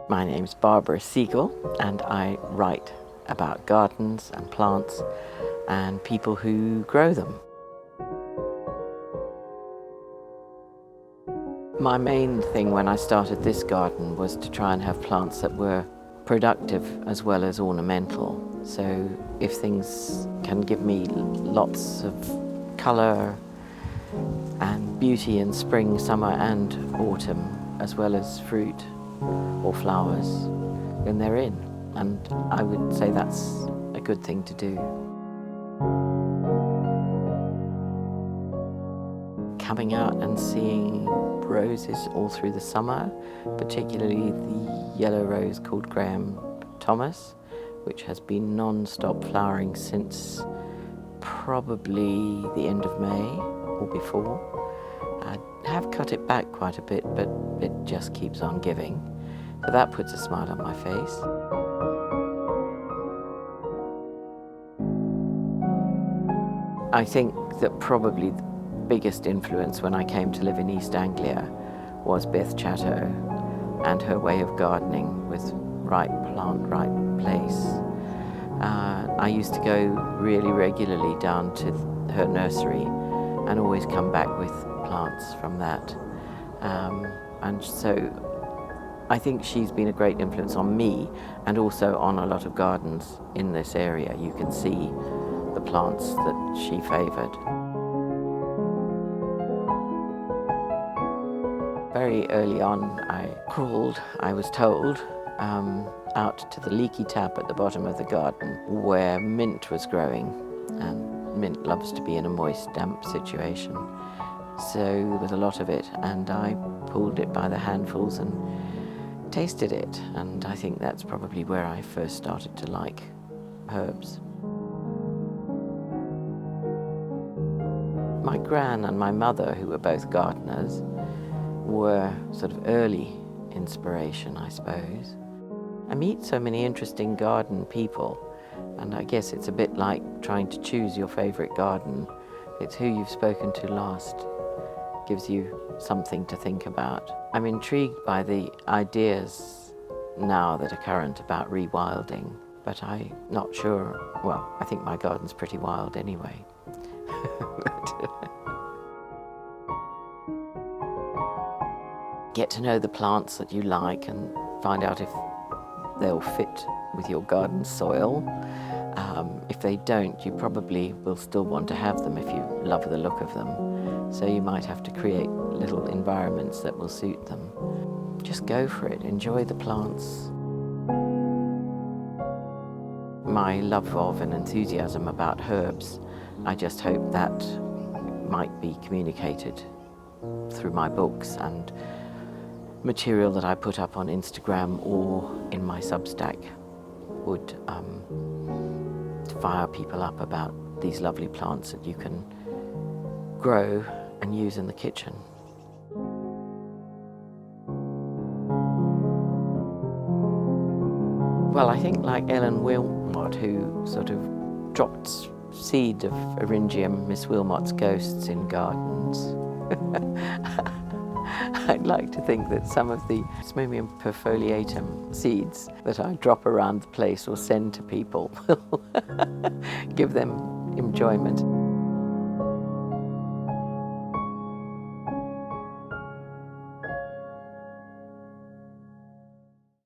My name's Barbara Segall and I write about gardens and plants and people who grow them. My main thing when I started this garden was to try and have plants that were productive as well as ornamental. So if things can give me lots of colour and beauty in spring, summer and autumn, as well as fruit or flowers, then they're in. And I would say that's a good thing to do. Coming out and seeing roses all through the summer, particularly the yellow rose called Graham Thomas, which has been non-stop flowering since probably the end of May or before. I have cut it back quite a bit, but it just keeps on giving. So that puts a smile on my face. I think that probably the biggest influence when I came to live in East Anglia was Beth Chatto and her way of gardening with right plant, right place. I used to go really regularly down to her nursery and always come back with plants from that. And so I think she's been a great influence on me and also on a lot of gardens in this area. You can see the plants that she favoured. Very early on I crawled, I was told, out to the leaky tap at the bottom of the garden where mint was growing, and mint loves to be in a moist, damp situation. So there was a lot of it and I pulled it by the handfuls and tasted it, and I think that's probably where I first started to like herbs. My gran and my mother, who were both gardeners, were sort of early inspiration, I suppose. I meet so many interesting garden people, and I guess it's a bit like trying to choose your favourite garden. It's who you've spoken to last gives you something to think about. I'm intrigued by the ideas now that are current about rewilding, but I'm not sure. Well, I think my garden's pretty wild anyway. Get to know the plants that you like and find out if they'll fit with your garden soil. If they don't, you probably will still want to have them if you love the look of them. So you might have to create little environments that will suit them. Just go for it, enjoy the plants. My love of and enthusiasm about herbs, I just hope that might be communicated through my books and material that I put up on Instagram or in my Substack would fire people up about these lovely plants that you can grow and use in the kitchen. Well, I think like Ellen Wilmot, who sort of dropped seed of Eryngium, Miss Wilmot's ghosts in gardens. I'd like to think that some of the Osmomium perfoliatum seeds that I drop around the place or send to people will give them enjoyment.